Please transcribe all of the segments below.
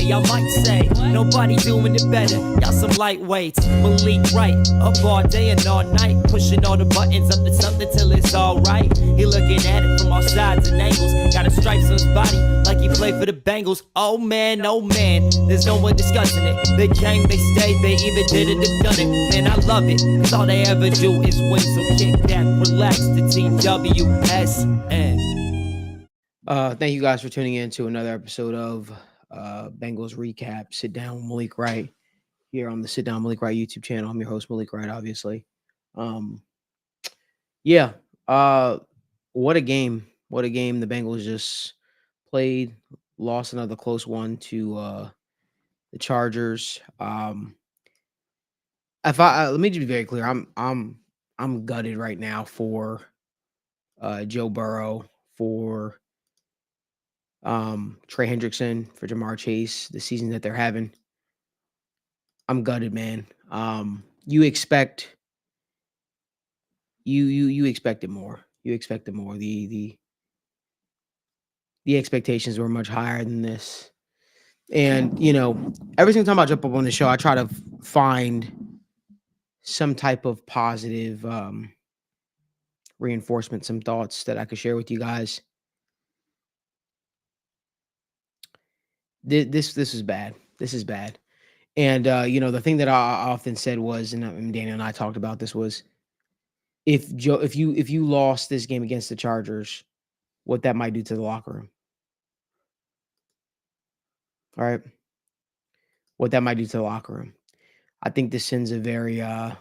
maybe I might say. Nobody doing it better, y'all some lightweights. Malik Wright, up all day and all night, pushing all the buttons up to something till it's alright. He looking at it from all sides and angles, got a stripes on his body like he played for the Bengals. Oh man, there's no one discussing it. They came, they stayed, they even did it and done it. Man, I love it, cause all they ever do is win. So kick back, relax, the TWSN. Thank you guys for tuning in to another episode of Bengals Recap. Sit Down with Malik Wright here on the Sit Down Malik Wright YouTube channel. I'm your host, Malik Wright, obviously. Yeah. What a game. What a game. The Bengals just played, lost another close one to the Chargers. Let me just be very clear. I'm gutted right now for Joe Burrow, for Trey Hendrickson, for Jamar Chase, the season that they're having. I'm gutted, man. You expected more. You expected more. The expectations were much higher than this. And, every single time I jump up on the show, I try to find some type of positive reinforcement, some thoughts that I could share with you guys. This is bad. This is bad. And, the thing that I often said was, and Daniel and I talked about this, was if you lost this game against the Chargers, what that might do to the locker room. All right. What that might do to the locker room. I think this sends a very I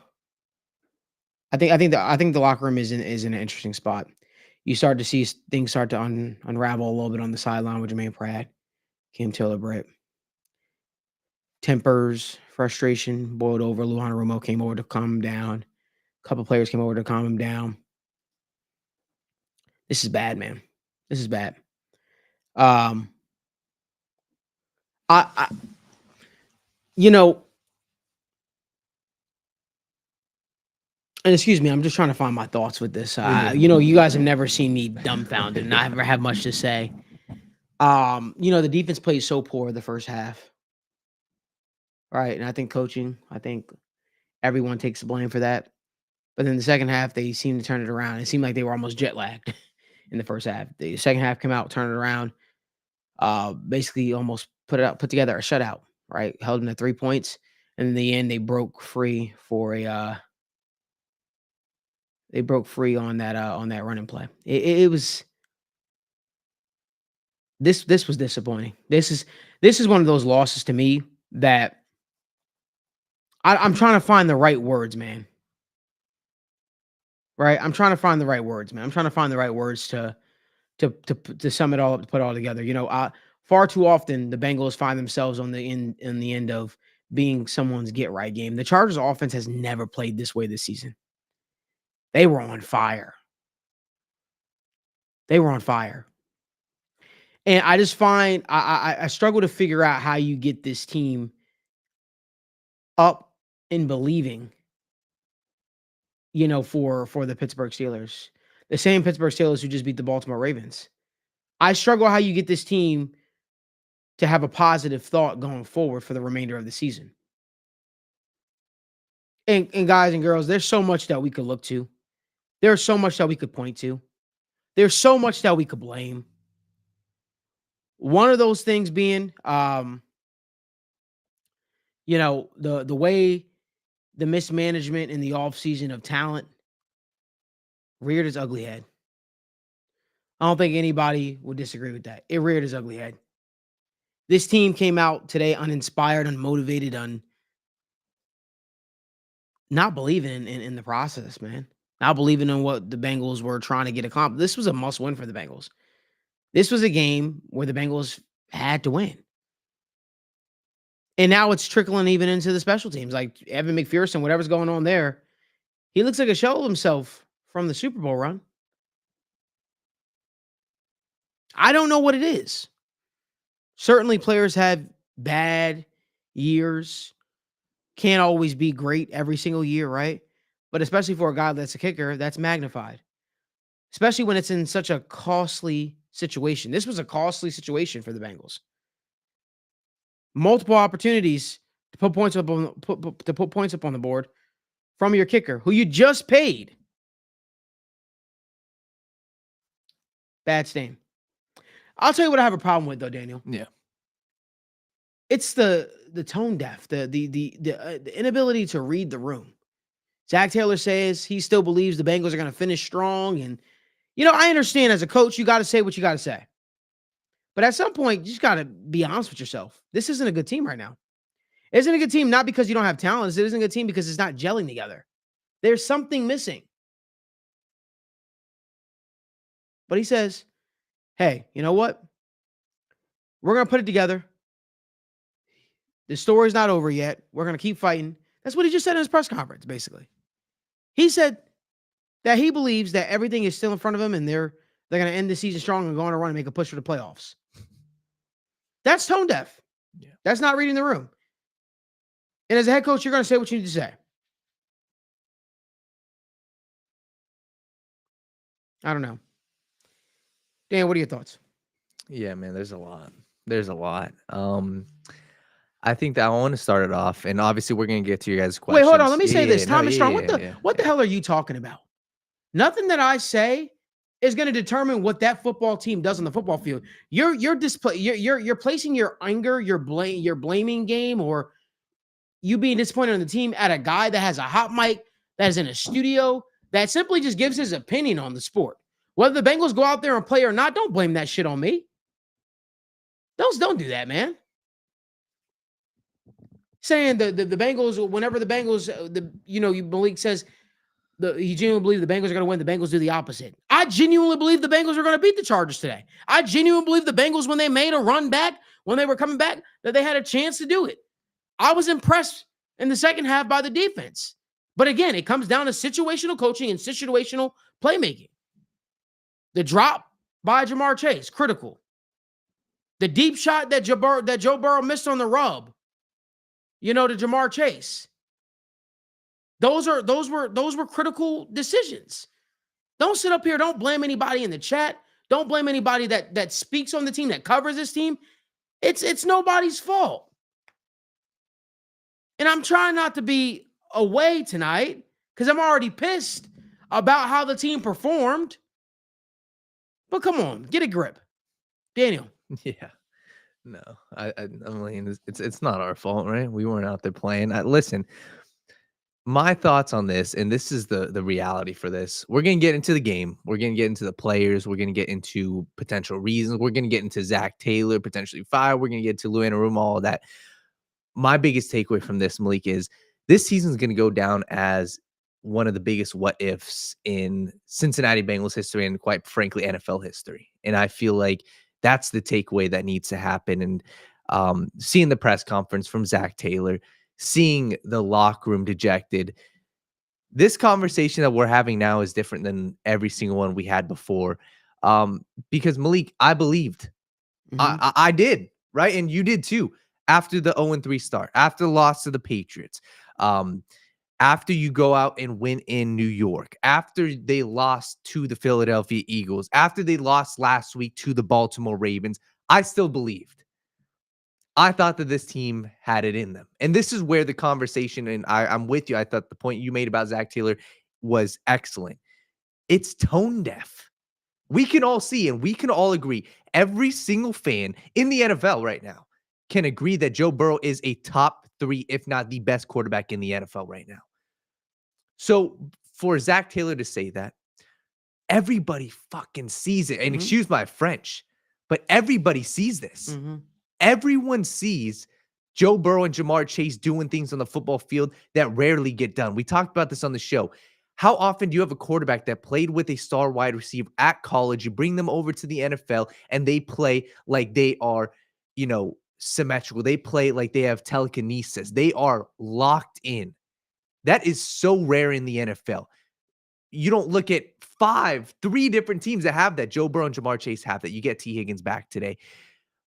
think the locker room is in an interesting spot. You start to see things start to unravel a little bit on the sideline with Jermaine Pratt, Cam Taylor-Britt. Tempers, frustration boiled over. Luana Rumo came over to calm him down. A couple players came over to calm him down. This is bad, man. This is bad. And excuse me, I'm just trying to find my thoughts with this. You guys have never seen me dumbfounded, and I never have much to say. The defense plays so poor the first half. Right. And I think everyone takes the blame for that. But then the second half, they seem to turn it around. It seemed like they were almost jet lagged in the first half. The second half came out, turned it around, basically almost put together a shutout, right? Held them to 3 points. And in the end, they broke free for on that running play. It was this was disappointing. This is one of those losses to me that I'm trying to find the right words, man. Right? I'm trying to find the right words, man. I'm trying to find the right words to sum it all up, to put it all together. Far too often the Bengals find themselves in the end of being someone's get right game. The Chargers offense has never played this way this season. They were on fire. And I just find I struggle to figure out how you get this team up in believing, for the Pittsburgh Steelers. The same Pittsburgh Steelers who just beat the Baltimore Ravens. I struggle how you get this team to have a positive thought going forward for the remainder of the season. And guys and girls, there's so much that we could look to. There's so much that we could point to. There's so much that we could blame. One of those things being, the way the mismanagement in the offseason of talent reared its ugly head. I don't think anybody would disagree with that. It reared its ugly head. This team came out today uninspired, unmotivated, not believing in the process, man. Not believing in what the Bengals were trying to get accomplished. This was a must-win for the Bengals. This was a game where the Bengals had to win. And now it's trickling even into the special teams. Like Evan McPherson, whatever's going on there, he looks like a shell of himself from the Super Bowl run. I don't know what it is. Certainly players have bad years. Can't always be great every single year, right? But especially for a guy that's a kicker, that's magnified. Especially when it's in such a costly situation. This was a costly situation for the Bengals. multiple opportunities to put points up on put points up on the board from your kicker, who you just paid. Bad stain. I'll tell you what I have a problem with, though, Daniel. Yeah. It's the tone deaf, the inability to read the room. Zach Taylor says he still believes the Bengals are going to finish strong, and I understand as a coach you got to say what you got to say, but at some point you just got to be honest with yourself. This isn't a good team right now. It isn't a good team not because you don't have talent. It isn't a good team because it's not gelling together. There's something missing. But he says, "Hey, you know what? We're going to put it together. The story's not over yet. We're going to keep fighting." That's what he just said in his press conference, basically. He said that he believes that everything is still in front of him and they're going to end the season strong and go on a run and make a push for the playoffs. That's tone deaf. Yeah. That's not reading the room. And as a head coach, you're going to say what you need to say. I don't know. Dan, what are your thoughts? Yeah, man, there's a lot. There's a lot. I think that I want to start it off, and obviously we're going to get to your guys' questions. Wait, hold on. Let me say this. No, Thomas Strong, yeah. what the hell are you talking about? Nothing that I say is going to determine what that football team does on the football field. You're placing your anger, your blaming game, or you being disappointed in the team at a guy that has a hot mic, that is in a studio, that simply just gives his opinion on the sport. Whether the Bengals go out there and play or not, don't blame that shit on me. Don't do that, man. Saying the Bengals, whenever the Bengals, Malik says he genuinely believes the Bengals are going to win, the Bengals do the opposite. I genuinely believe the Bengals are going to beat the Chargers today. I genuinely believe the Bengals, when they made a run back, when they were coming back, that they had a chance to do it. I was impressed in the second half by the defense. But again, it comes down to situational coaching and situational playmaking. The drop by Jamar Chase, critical. The deep shot that Joe Burrow missed on the rub, to Jamar Chase. Those were critical decisions. Don't sit up here. Don't blame anybody in the chat. Don't blame anybody that speaks on the team, that covers this team. It's nobody's fault. And I'm trying not to be away tonight because I'm already pissed about how the team performed. But come on, get a grip. Daniel. Yeah. No, I mean, it's not our fault, right? We weren't out there playing. Listen, my thoughts on this, and this is the reality for this. We're going to get into the game. We're going to get into the players. We're going to get into potential reasons. We're going to get into Zach Taylor potentially fired. We're going to get to Lou Anarumo, all of that. My biggest takeaway from this, Malik, is this season is going to go down as one of the biggest what ifs in Cincinnati Bengals history and, quite frankly, NFL history. And I feel like that's the takeaway that needs to happen. And seeing the press conference from Zach Taylor, seeing the locker room dejected, this conversation that we're having now is different than every single one we had before. Because Malik, I believed. Mm-hmm. I did, right? And you did too. After the 0-3 start, after the loss to the Patriots, after you go out and win in New York, after they lost to the Philadelphia Eagles, after they lost last week to the Baltimore Ravens, I still believed. I thought that this team had it in them. And this is where the conversation, and I'm with you, I thought the point you made about Zach Taylor was excellent. It's tone deaf. We can all see and we can all agree, every single fan in the NFL right now can agree that Joe Burrow is a top 3, if not the best quarterback in the NFL right now. So for Zach Taylor to say that, everybody fucking sees it. And excuse my French, but everybody sees this. Mm-hmm. Everyone sees Joe Burrow and Jamar Chase doing things on the football field that rarely get done. We talked about this on the show. How often do you have a quarterback that played with a star wide receiver at college? You bring them over to the NFL and they play like they are, symmetrical. They play like they have telekinesis. They are locked in. That is so rare in the NFL. You don't look at 3 different teams that have that. Joe Burrow and Jamar Chase have that. You get T. Higgins back today.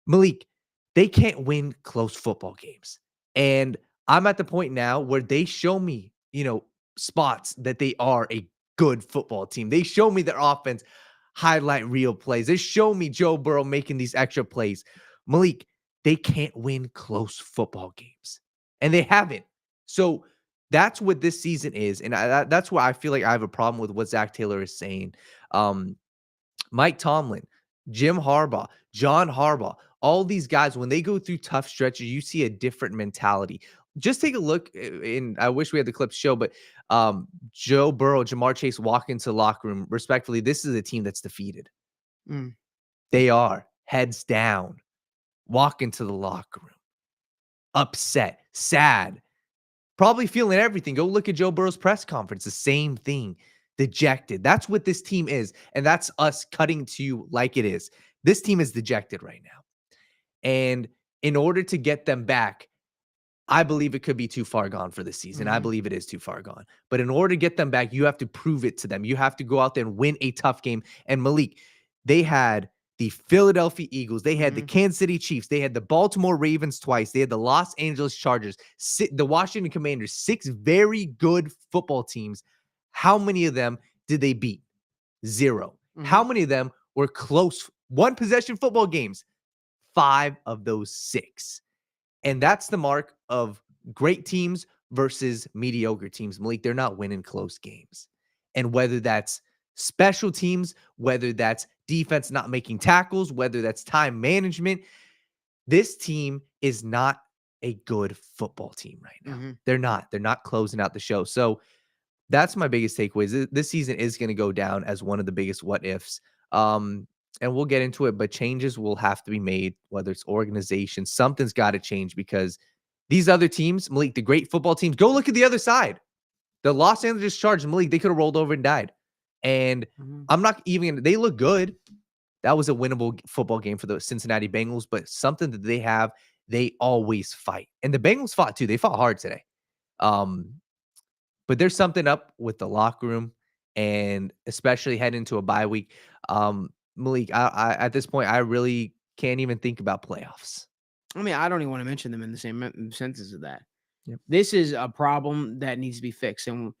Malik, they can't win close football games. And I'm at the point now where they show me, spots that they are a good football team. They show me their offense highlight real plays. They show me Joe Burrow making these extra plays. Malik, they can't win close football games, and they haven't. So that's what this season is, and that's why I feel like I have a problem with what Zach Taylor is saying. Mike Tomlin, Jim Harbaugh, John Harbaugh, all these guys, when they go through tough stretches, you see a different mentality. Just take a look, and I wish we had the clip show, but Joe Burrow, Jamar Chase walk into the locker room. Respectfully, this is a team that's defeated. Mm. They are heads down, walk into the locker room, upset, sad, probably feeling everything. Go look at Joe Burrow's press conference. The same thing. Dejected. That's what this team is. And that's us cutting to you like it is. This team is dejected right now. And in order to get them back, I believe it could be too far gone for this season. I believe it is too far gone. But in order to get them back, you have to prove it to them. You have to go out there and win a tough game. And Malik, they had the Philadelphia Eagles. They had the Kansas City Chiefs. They had the Baltimore Ravens twice. They had the Los Angeles Chargers, the Washington Commanders, 6 very good football teams. How many of them did they beat? 0. How many of them were close one-possession football games? 5 of those 6. And that's the mark of great teams versus mediocre teams. Malik, they're not winning close games. And whether that's special teams, whether that's defense not making tackles, whether that's time management, this team is not a good football team right now. They're not. They're not closing out the show. So that's my biggest takeaway. This season is going to go down as one of the biggest what ifs. And we'll get into it, but changes will have to be made, whether it's organization, something's got to change because these other teams, Malik, the great football teams, go look at the other side. The Los Angeles Chargers, Malik, they could have rolled over and died. And I'm not even, they look good. That was a winnable football game for the Cincinnati Bengals, but something that they always fight. And the Bengals fought too. They fought hard today. But there's something up with the locker room, and especially heading into a bye week. Malik, I at this point, I really can't even think about playoffs. I mean, I don't even want to mention them in the same sentence of that. Yep. This is a problem that needs to be fixed. And,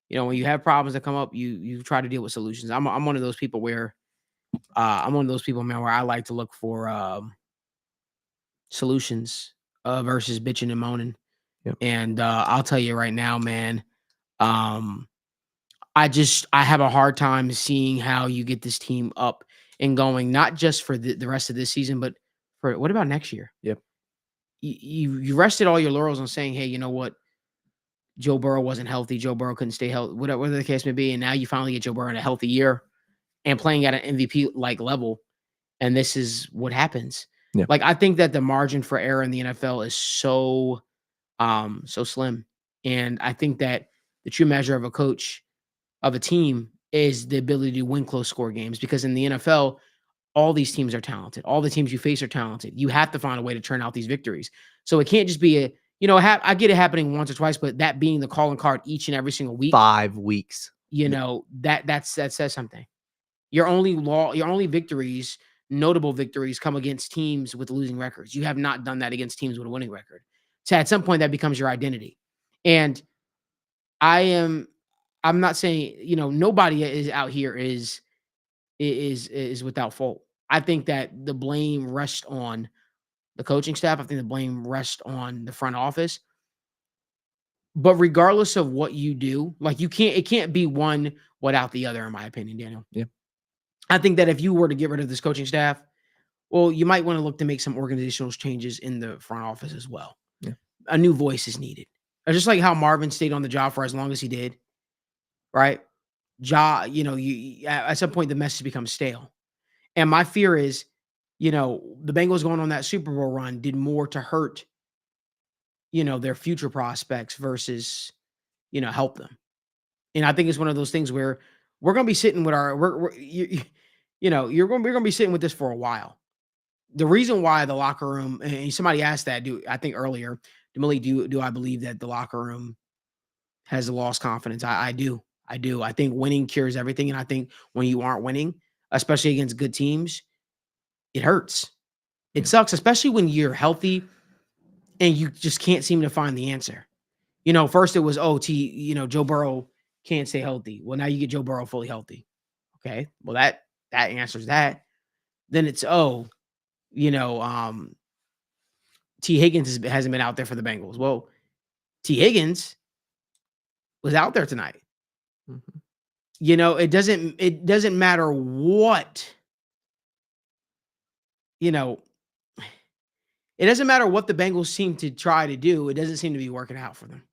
when you have problems that come up, you try to deal with solutions. I'm one of those people where man, where I like to look for solutions versus bitching and moaning. Yep. And I'll tell you right now, man, I have a hard time seeing how you get this team up and going, not just for the rest of this season, but for what about next year? Yep. You rested all your laurels on saying, hey, you know what? Joe Burrow wasn't healthy. Joe Burrow couldn't stay healthy, whatever the case may be. And now you finally get Joe Burrow in a healthy year and playing at an MVP-like level. And this is what happens. Yeah. Like, I think that the margin for error in the NFL is so slim. And I think that the true measure of a coach, of a team, is the ability to win close score games. Because in the NFL, all these teams are talented. All the teams you face are talented. You have to find a way to turn out these victories. So it can't just be I get it happening once or twice, but that being the calling card each and every single week. 5 weeks. That says something. Your only victories, notable victories, come against teams with losing records. You have not done that against teams with a winning record. So at some point that becomes your identity. And I'm not saying, nobody is out here is without fault. I think that the blame rests on the coaching staff. I think the blame rests on the front office. But regardless of what you do, like it can't be one without the other, in my opinion, Daniel. Yeah. I think that if you were to get rid of this coaching staff, well, you might want to look to make some organizational changes in the front office as well. Yeah. A new voice is needed. Just like how Marvin stayed on the job for as long as he did, right? At some point the message becomes stale. And my fear is, the Bengals going on that Super Bowl run did more to hurt, their future prospects versus, help them. And I think it's one of those things where we're going to be sitting with we're going to be sitting with this for a while. The reason why the locker room, and somebody asked that, I think earlier, Malik, do I believe that the locker room has lost confidence? I do. I think winning cures everything. And I think when you aren't winning, especially against good teams, it hurts. It sucks, especially when you're healthy and you just can't seem to find the answer. First it was, Joe Burrow can't stay healthy. Well, now you get Joe Burrow fully healthy. Okay. Well, that answers that. Then it's, T. Higgins hasn't been out there for the Bengals. Well, T. Higgins was out there tonight. Mhm. You know, it doesn't matter what, you know, it doesn't matter what the Bengals seem to try to do. It doesn't seem to be working out for them.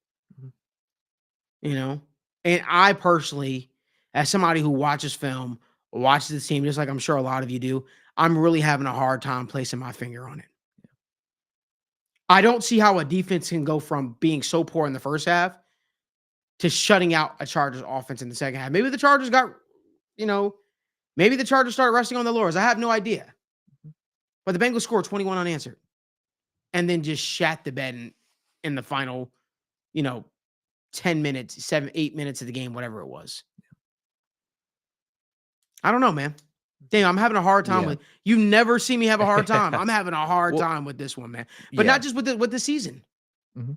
Mhm. You know, and I personally, as somebody who watches film, watches the team, just like I'm sure a lot of you do, I'm really having a hard time placing my finger on it. I don't see how a defense can go from being so poor in the first half to shutting out a Chargers offense in the second half. Maybe the Chargers got, you know, maybe the Chargers started resting on the laurels. I have no idea. But the Bengals scored 21 unanswered and then just shat the bed in the final, 10 minutes, 7, 8 minutes of the game, whatever it was. I don't know, man. Damn, I'm having a hard time with. You never see me have a hard time. I'm having a hard time with this one, man. But not just with the season. Mhm.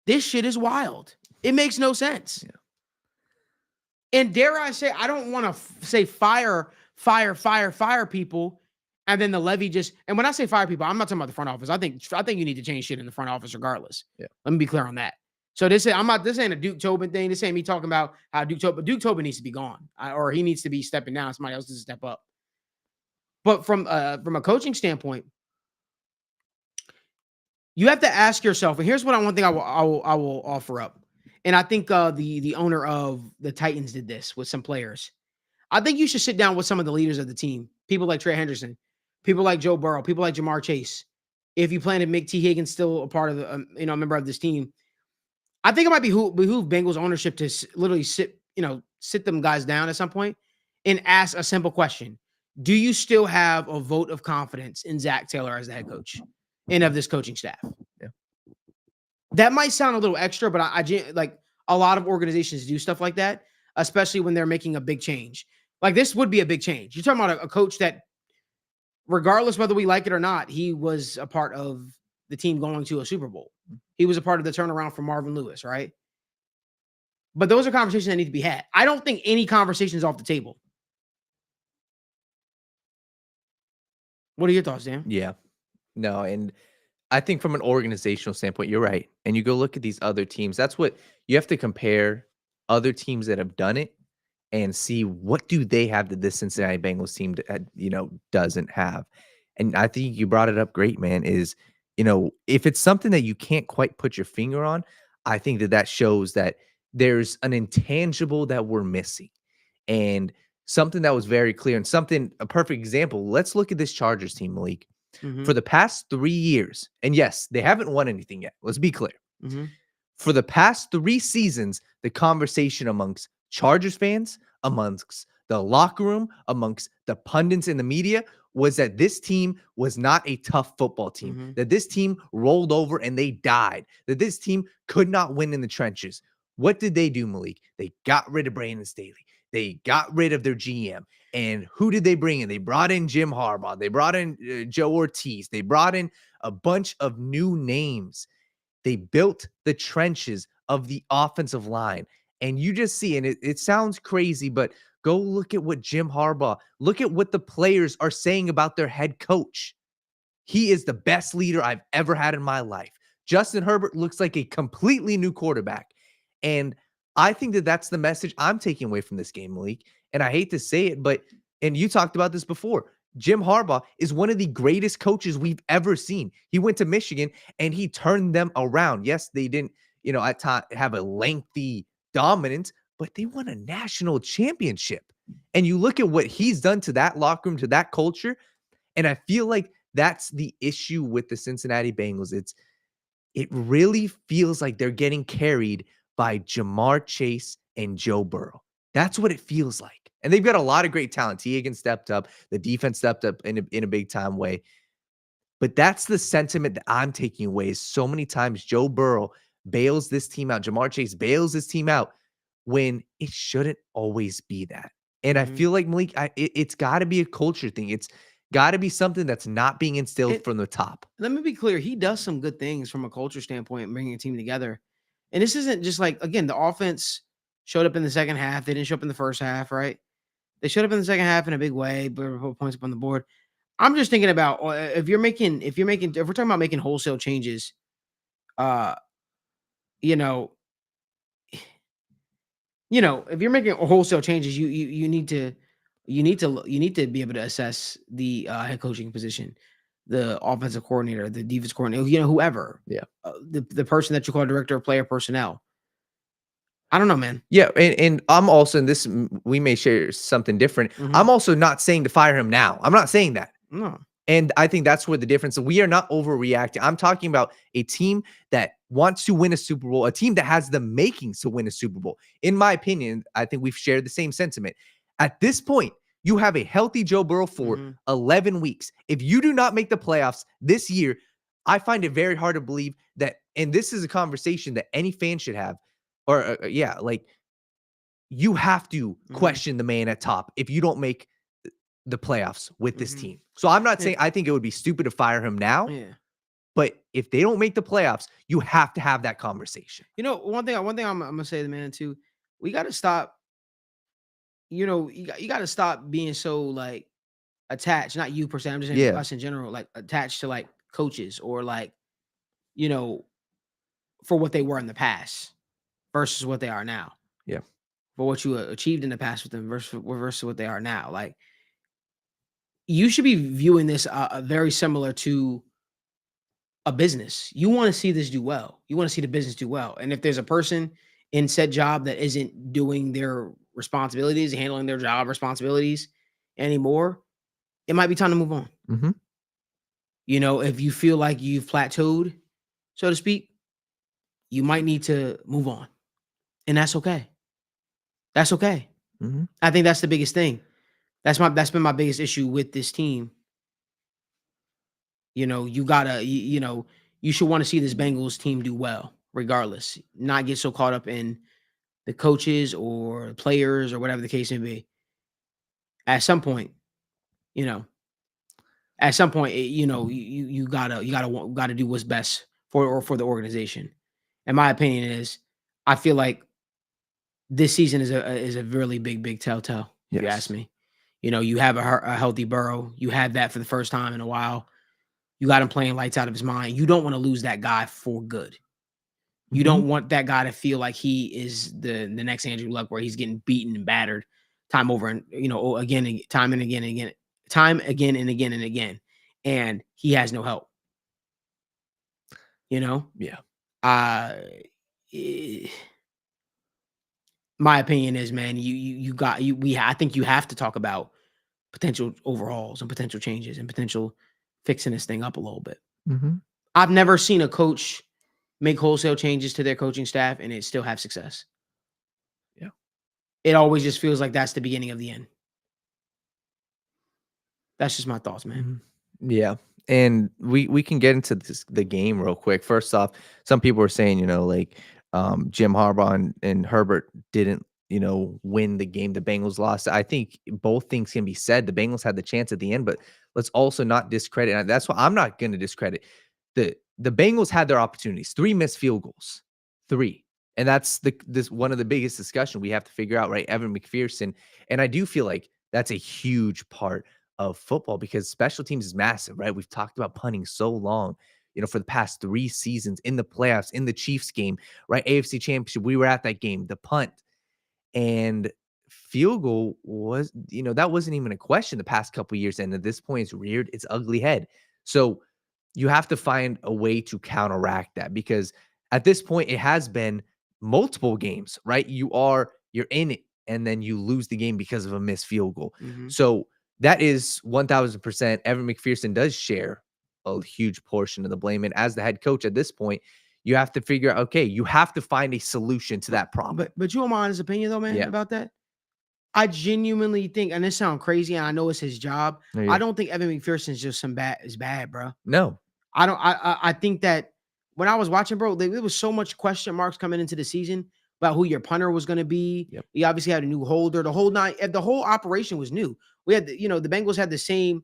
This shit is wild. It makes no sense. Yeah. And dare I say, I don't want to say fire people, and then the levy just. And when I say fire people, I'm not talking about the front office. I think you need to change shit in the front office regardless. Yeah. Let me be clear on that. So this ain't a Duke Tobin thing. This ain't me talking about how Duke Tobin needs to be gone, or he needs to be stepping down. Somebody else needs to step up. But from a coaching standpoint, you have to ask yourself. And here's one thing I will offer up. And I think the owner of the Titans did this with some players. I think you should sit down with some of the leaders of the team, people like Trey Henderson, people like Joe Burrow, people like Jamar Chase. If you plan to make T. Higgins still a part of the, a member of this team. I think it might behoove Bengals ownership to literally sit them guys down at some point and ask a simple question. Do you still have a vote of confidence in Zach Taylor as the head coach and of this coaching staff? Yeah. That might sound a little extra, but I like a lot of organizations do stuff like that, especially when they're making a big change. Like this would be a big change. You're talking about a coach that, regardless whether we like it or not, he was a part of the team going to a Super Bowl. He was a part of the turnaround for Marvin Lewis, right? But those are conversations that need to be had. I don't think any conversation is off the table. What are your thoughts, Dan? Yeah. No, and I think from an organizational standpoint, you're right. And you go look at these other teams. That's what you have to compare other teams that have done it and see what do they have that this Cincinnati Bengals team, doesn't have. And I think you brought it up great, man, is, if it's something that you can't quite put your finger on, I think that shows that there's an intangible that we're missing. And something that was very clear and a perfect example. Let's look at this Chargers team, Malik. Mm-hmm. For the past 3 years, and yes, they haven't won anything yet. Let's be clear. Mm-hmm. For the past 3 seasons, the conversation amongst Chargers fans, amongst the locker room, amongst the pundits in the media was that this team was not a tough football team, Mm-hmm. that this team rolled over and they died, that this team could not win in the trenches. What did they do, Malik? They got rid of Brandon Staley. They got rid of their GM. And who did they bring in? They brought in Jim Harbaugh. They brought in Joe Ortiz. They brought in a bunch of new names. They built the trenches of the offensive line. And you just see, and it sounds crazy, but go look at what Jim Harbaugh, look at what the players are saying about their head coach. He is the best leader I've ever had in my life. Justin Herbert looks like a completely new quarterback. And I think that that's the message I'm taking away from this game, Malik. And I hate to say it, and you talked about this before, Jim Harbaugh is one of the greatest coaches we've ever seen. He went to Michigan and he turned them around. Yes, they didn't, at times have a lengthy dominance, but they won a national championship. And you look at what he's done to that locker room, to that culture, and I feel like that's the issue with the Cincinnati Bengals. It really feels like they're getting carried by Jamar Chase and Joe Burrow. That's what it feels like. And they've got a lot of great talent. T. Higgins stepped up. The defense stepped up in a big time way. But that's the sentiment that I'm taking away is so many times Joe Burrow bails this team out. Jamar Chase bails this team out when it shouldn't always be that. And I feel like, Malik, it's got to be a culture thing. It's got to be something that's not being instilled from the top. Let me be clear. He does some good things from a culture standpoint, bringing a team together. And this isn't just like, again, the offense showed up in the second half. They didn't show up in the first half, right? They showed up in the second half in a big way, but put points up on the board. I'm just thinking about if we're talking about making wholesale changes, uh, you know, if you're making wholesale changes, you need to be able to assess the head coaching position, the offensive coordinator, the defense coordinator, whoever, Yeah. the person that you call director of player personnel. I don't know, man. Yeah, and I'm also in this. We may share something different. Mhm. I'm also not saying to fire him now. I'm not saying that. No. And I think that's where the difference. We are not overreacting. I'm talking about a team that wants to win a Super Bowl, a team that has the makings to win a Super Bowl. In my opinion, I think we've shared the same sentiment. At this point, you have a healthy Joe Burrow for Mhm. 11 weeks. If you do not make the playoffs this year, I find it very hard to believe that. And this is a conversation that any fan should have. Or, like you have to Mhm. question the man at top if you don't make the playoffs with this Mhm. team. So I'm not Yeah. saying I think it would be stupid to fire him now, Yeah. but if they don't make the playoffs, you have to have that conversation. One thing I'm gonna say to the man too, we got to stop. You got to stop being so like attached. Not you per se. I'm just saying Yeah. us in general, like attached to like coaches or like you know for what they were in the past versus what they are now. Yeah. For what you achieved in the past with them versus what they are now. Like you should be viewing this very similar to a business. You want to see this do well. You want to see the business do well. And if there's a person in said job that isn't doing their responsibilities, handling their job responsibilities anymore, it might be time to move on. Mm-hmm. If you feel like you've plateaued, so to speak, you might need to move on. And that's okay. That's okay. Mm-hmm. I think that's the biggest thing. That's been my biggest issue with this team. You gotta, you should want to see this Bengals team do well, regardless. Not get so caught up in the coaches or players or whatever the case may be. At some point, you know, you gotta do what's best for the organization. And my opinion is, I feel like this season is a really big telltale. If you ask Yes. me, you have a healthy Burrow. You had that for the first time in a while. You got him playing lights out of his mind. You don't want to lose that guy for good. You Mhm. don't want that guy to feel like he is the next Andrew Luck, where he's getting beaten and battered time over and again and time and again and again, time again and again and again, and he has no help. Yeah. Uh, eh, my opinion is, man, I think you have to talk about potential overhauls and potential changes and potential fixing this thing up a little bit. Mm-hmm. I've never seen a coach make wholesale changes to their coaching staff and it still have success. Yeah. It always just feels like that's the beginning of the end. That's just my thoughts, man. Mm-hmm. Yeah. And we can get into the game real quick. First off, some people were saying, Jim Harbaugh and Herbert didn't, win the game. The Bengals lost. I think both things can be said. The Bengals had the chance at the end, but let's also not discredit. And that's why I'm not going to discredit. The Bengals had their opportunities. 3 missed field goals. 3. And that's this one of the biggest discussion we have to figure out, right? Evan McPherson. And I do feel like that's a huge part of football because special teams is massive, right? We've talked about punting so long, for the past 3 seasons in the playoffs, in the Chiefs game, right? AFC Championship, we were at that game, the punt and field goal was, that wasn't even a question the past couple of years. And at this point, it's reared its ugly head. So you have to find a way to counteract that because at this point, it has been multiple games, right? You're in it and then you lose the game because of a missed field goal. Mm-hmm. So that is 1000%. Evan McPherson does share a huge portion of the blame. And as the head coach at this point, you have to figure out, okay, you have to find a solution to that problem. But you want my honest opinion though, man, Yeah. about that? I genuinely think, and this sounds crazy, and I know it's his job. Yeah. I don't think Evan McPherson is just bad, bro. No. I don't. I think that when I was watching, bro, there was so much question marks coming into the season about who your punter was going to be. Yep. You obviously had a new holder. The whole operation was new. We had, the Bengals had the same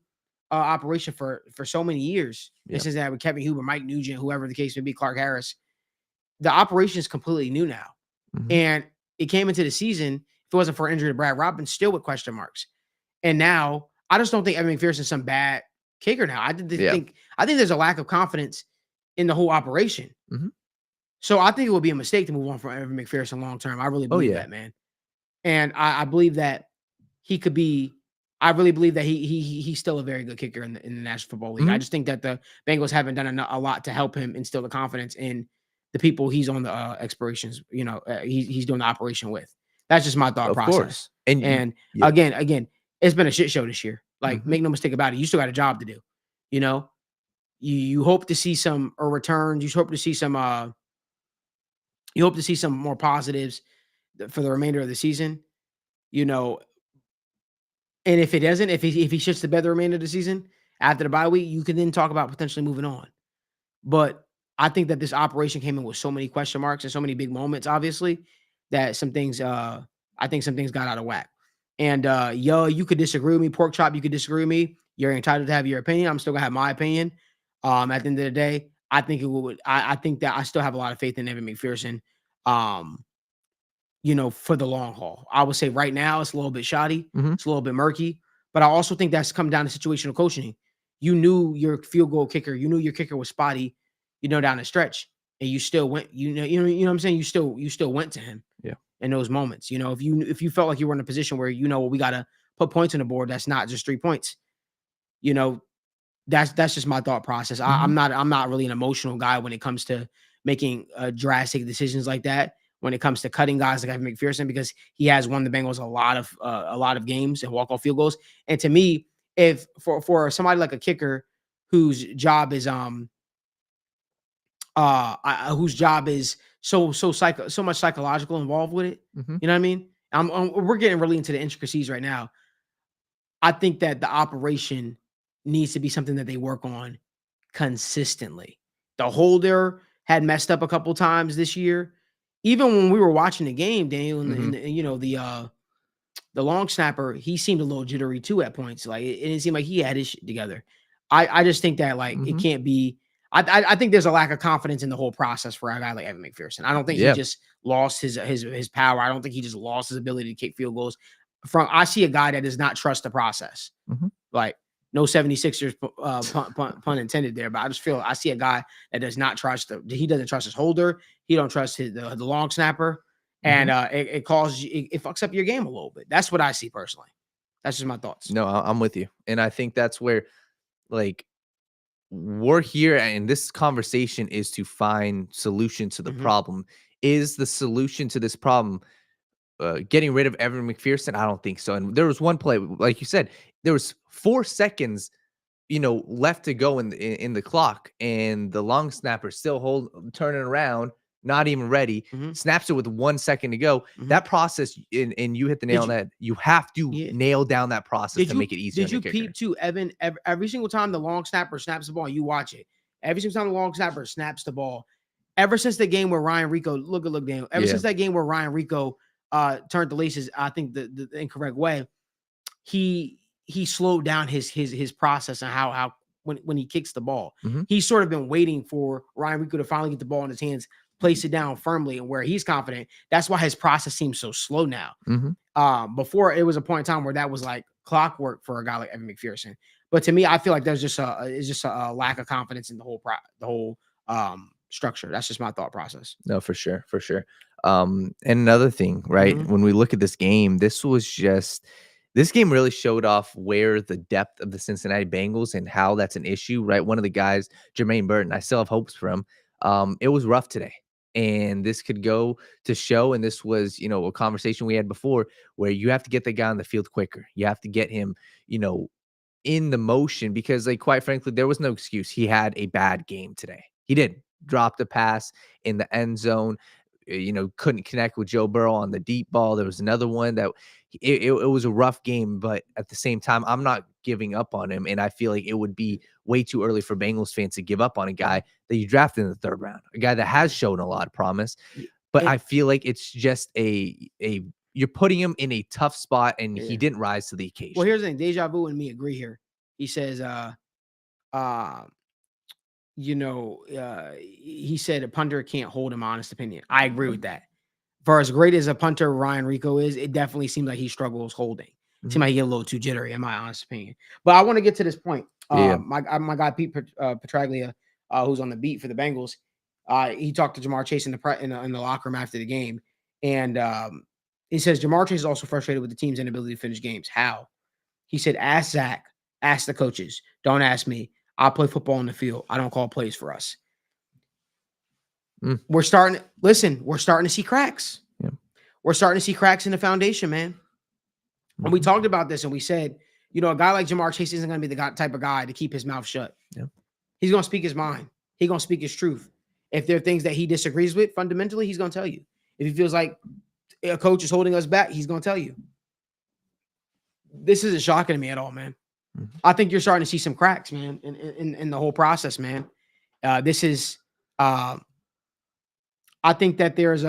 operation for so many years. Yep. This is that with Kevin Huber, Mike Nugent, whoever the case may be, Clark Harris. The operation is completely new now, and it came into the season. If it wasn't for injury to Brad Robbins, still with question marks. And now I just don't think Evan McPherson is some bad kicker now. I did Yeah. think there's a lack of confidence in the whole operation. Mhm. So I think it would be a mistake to move on from Evan McPherson long term. I really Oh, believe yeah. that, man. And I believe that he could be. I really believe that he's still a very good kicker in the National Football League. I Mhm. just think that the Bengals haven't done a lot to help him instill the confidence in the people he's on the expirations. He's doing the operation with. That's just my thought Of process. course. And And yeah. again, it's been a shit show this year. Like, Mhm. make no mistake about it. You still got a job to do. You know, you hope to see some returns. You hope to see some. You hope to see some more positives for the remainder of the season. You know, and if it doesn't, if he shits the bed the remainder of the season after the bye week, you can then talk about potentially moving on. But I think that this operation came in with so many question marks and so many big moments, obviously, that some things I think some things got out of whack. And you could disagree with me, pork chop, you could disagree with me. You're entitled to have your opinion. I'm still gonna have my opinion. At the end of the day, I think it would I think that I still have a lot of faith in Evan McPherson. Um, for the long haul. I would say right now it's a little bit shoddy, Mhm. it's a little bit murky, but I also think that's come down to situational coaching. You knew your field goal kicker, you knew your kicker was spotty, down the stretch, and you still went. You know what I'm saying. You still went to him Yeah. in those moments. If you felt like you were in a position where we got to put points on the board, that's not just 3 points. You know, that's just my thought process. Mhm. I'm not really an emotional guy when it comes to making drastic decisions like that. When it comes to cutting guys like Evan McPherson, because he has won the Bengals a lot of games and walk off field goals. And to me, if for somebody like a kicker whose job is whose job is so much psychological involved with it, Mhm. you know what I mean? We're getting really into the intricacies right now. I think that the operation needs to be something that they work on consistently. The holder had messed up a couple times this year. Even when we were watching the game, Daniel, Mhm. the long snapper, he seemed a little jittery too at points. Like it didn't seem like he had his shit together. I just think that like it Mhm. can't be. I think there's a lack of confidence in the whole process for a guy like Evan McPherson. I don't think he Yeah. just lost his power. I don't think he just lost his ability to kick field goals. I see a guy that does not trust the process. Mhm. Like no 76ers pun intended there, but I see a guy that does not trust he doesn't trust his holder, he don't trust the long snapper, and Mhm. it causes it fucks up your game a little bit. That's what I see personally. That's just my thoughts. No, I'm with you. And I think that's where, like, we're here and this conversation is to find solution to the Mhm. problem. Is the solution to this problem getting rid of Evan McPherson? I don't think so. And there was one play, like you said, there was 4 seconds, left to go in the clock, and the long snapper still turning around, not even ready, Mhm. snaps it with 1 second to go. Mhm. That process, and you hit the nail Did on you? the head. You have to Yeah. nail down that process to make it easier Did on the you kicker. peep to Evan every single time the long snapper snaps the ball? You watch it every single time the long snapper snaps the ball. Ever since the game where Ryan Rico look, Daniel. Ever Yeah. since that game where Ryan Rico turned the laces, I think the incorrect way. He slowed down his process and how when he kicks the ball. Mhm. He's sort of been waiting for Ryan Rico to finally get the ball in his hands, place it down firmly, and where he's confident. That's why his process seems so slow now. Mhm. Before it was a point in time where that was like clockwork for a guy like Evan McPherson. But to me, I feel like there's just a lack of confidence in the whole structure. That's just my thought process. No, for sure, for sure. And another thing, right? Mhm. When we look at this game, this game really showed off where the depth of the Cincinnati Bengals and how that's an issue, right? One of the guys, Jermaine Burton, I still have hopes for him. It was rough today. And this could go to show, and this was, a conversation we had before where you have to get the guy on the field quicker. You have to get him, in the motion because, like, quite frankly, there was no excuse. He had a bad game today. He did drop the pass in the end zone. Couldn't connect with Joe Burrow on the deep ball. There was another one that it was a rough game, but at the same time, I'm not giving up on him. And I feel like it would be way too early for Bengals fans to give up on a guy that you drafted in the third round, a guy that has shown a lot of promise. But And I feel like it's just a you're putting him in a tough spot, and he yeah. didn't rise to the occasion. Well, here's the thing. Deja Vu and me agree here. He says, uh, he said a punter can't hold him, honest opinion. I agree with that. For as great as a punter Ryan Rico is, it definitely seems like he struggles holding. Seems Mhm. like he get a little too jittery, in my honest opinion. But I want to get to this point. Yeah. My guy Pete Petraglia, who's on the beat for the Bengals, he talked to Jamar Chase in the locker room after the game, and he says Jamar Chase is also frustrated with the team's inability to finish games. How? He said, "Ask Zach, ask the coaches. Don't ask me. I play football on the field. I don't call plays for us." Mm. We're starting to see cracks. Yeah. We're starting to see cracks in the foundation, man. And we talked about this, and we said, a guy like Jamar Chase isn't going to be the type of guy to keep his mouth shut. Yeah. He's going to speak his mind. He's going to speak his truth. If there are things that he disagrees with, fundamentally, he's going to tell you. If he feels like a coach is holding us back, he's going to tell you. This isn't shocking to me at all, man. Mm-hmm. I think you're starting to see some cracks, man, in the whole process, man. This is, I think that there was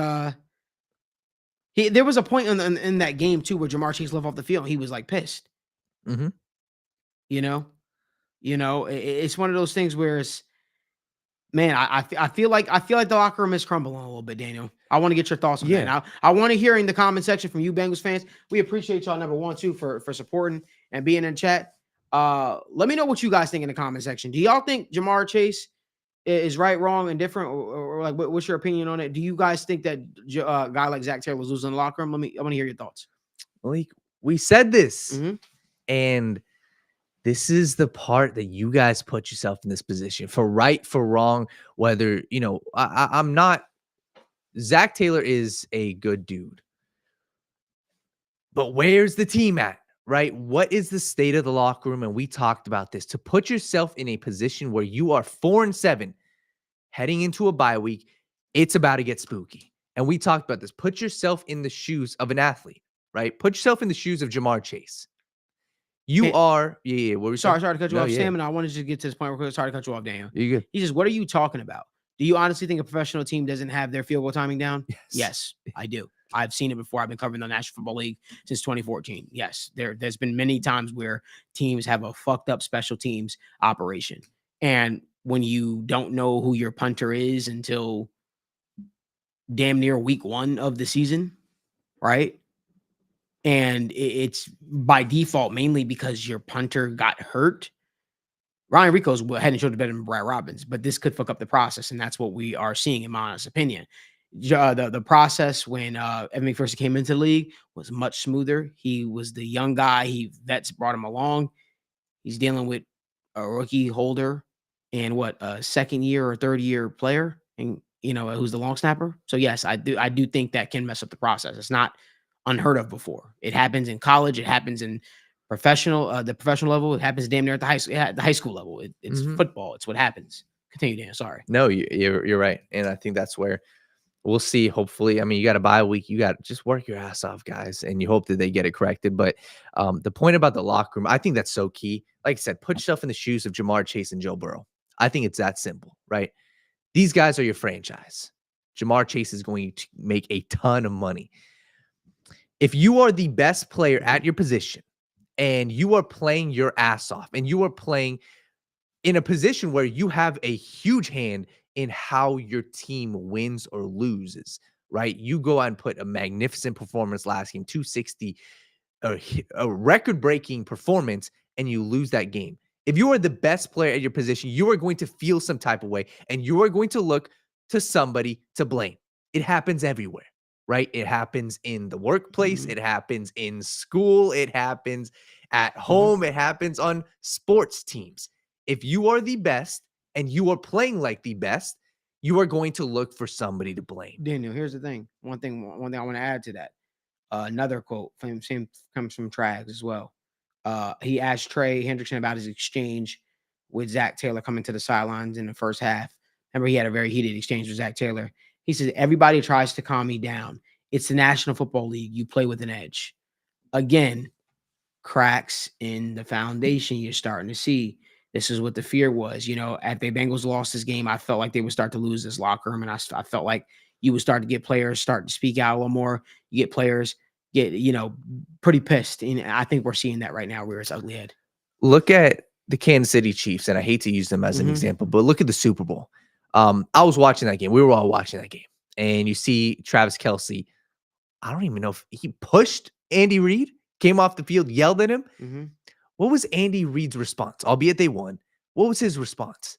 a point in that game too where Jamar Chase left off the field. And he was like pissed. Mm-hmm. It's one of those things where it's, man, I feel like the locker room is crumbling a little bit, Daniel. I want to get your thoughts on that. I want to hear in the comment section from you Bengals fans. We appreciate y'all, number one, too, for supporting and being in chat. Let me know what you guys think in the comment section. Do y'all think Jamar Chase is right, wrong, and different, or like what's your opinion on it? Do you guys think that a guy like Zach Taylor was losing the locker room? I want to hear your thoughts. Malik, we said this, Mm-hmm. and this is the part that you guys put yourself in this position for right, for wrong, whether, I'm not, Zach Taylor is a good dude, but where's the team at, right? What is the state of the locker room? And we talked about this, to put yourself in a position where you are 4-7 heading into a bye week. It's about to get spooky. And we talked about this. Put yourself in the shoes of an athlete, right? Put yourself in the shoes of Jamar Chase. You are, yeah. What were you sorry to cut you off, yeah. Stamina. I wanted to get to this point real quick. Sorry to cut you off, Daniel. You good? He says, "What are you talking about? Do you honestly think a professional team doesn't have their field goal timing down?" Yes, I do. I've seen it before. I've been covering the National Football League since 2014. Yes, there's been many times where teams have a fucked up special teams operation, and when you don't know who your punter is until damn near week 1 of the season, right? And it's by default mainly because your punter got hurt. Ryan Rico's head and shoulders better than Brad Robbins, but this could fuck up the process, and that's what we are seeing, in my honest opinion. The process when Evan McPherson came into the league was much smoother. He was the young guy. Vets brought him along. He's dealing with a rookie holder and a second year or third year player, and who's the long snapper. So yes, I do think that can mess up the process. It's not unheard of before. It happens in college. It happens in the professional level. It happens damn near at the high school level. It's football. It's what happens. Continue, Dan. Sorry. No, you're right. And I think that's where we'll see. Hopefully, I mean, you got a bye week. You got to just work your ass off, guys. And you hope that they get it corrected. But the point about the locker room, I think that's so key. Like I said, put yourself in the shoes of Jamar Chase and Joe Burrow. I think it's that simple, right? These guys are your franchise. Jamar Chase is going to make a ton of money. If you are the best player at your position and you are playing your ass off and you are playing in a position where you have a huge hand in how your team wins or loses, right? You go out and put a magnificent performance last game, 260, a record-breaking performance, and you lose that game. If you are the best player at your position, you are going to feel some type of way, and you are going to look to somebody to blame. It happens everywhere. Right? It happens in the workplace. It happens in school. It happens at home. It happens on sports teams. If you are the best and you are playing like the best, you are going to look for somebody to blame. Daniel, here's the thing. One thing I want to add to that. Another quote from comes from Trags as well. He asked Trey Hendrickson about his exchange with Zach Taylor coming to the sidelines in the first half. Remember, he had a very heated exchange with Zach Taylor. He says, "Everybody tries to calm me down. It's the National Football League. You play with an edge." Again, cracks in the foundation you're starting to see. This is what the fear was. At the Bengals lost this game, I felt like they would start to lose this locker room, and I felt like you would start to get players start to speak out a little more. You get players get, pretty pissed, and I think we're seeing that right now rear its ugly head. Look at the Kansas City Chiefs, and I hate to use them as an example, but look at the Super Bowl. I was watching that game. We were all watching that game. And you see Travis Kelce. I don't even know if he pushed Andy Reid, came off the field, yelled at him. What was Andy Reid's response? Albeit they won. What was his response?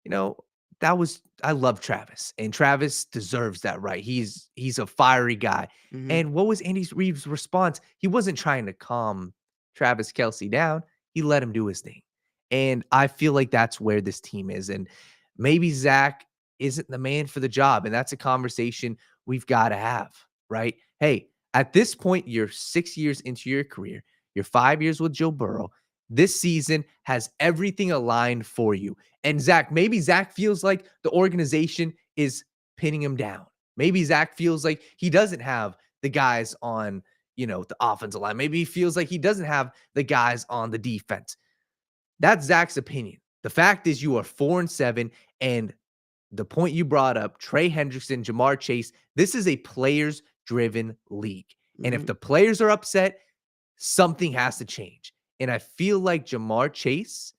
You know, I love Travis, and Travis deserves that right. He's a fiery guy. Mhm. And what was Andy Reid's response? He wasn't trying to calm Travis Kelce down. He let him do his thing. And I feel like that's where this team is. And maybe Zach isn't the man for the job. And that's a conversation we've got to have, right? Hey, at this point, you're 6 years into your career. You're 5 years with Joe Burrow. This season has everything aligned for you. And maybe Zach feels like the organization is pinning him down. Maybe Zach feels like he doesn't have the guys on, the offensive line. Maybe he feels like he doesn't have the guys on the defense. That's Zach's opinion. The fact is you are 4-7, and the point you brought up, Trey Hendrickson, Jamar Chase, this is a players-driven league. And if the players are upset, something has to change. And I feel like Jamar Chase,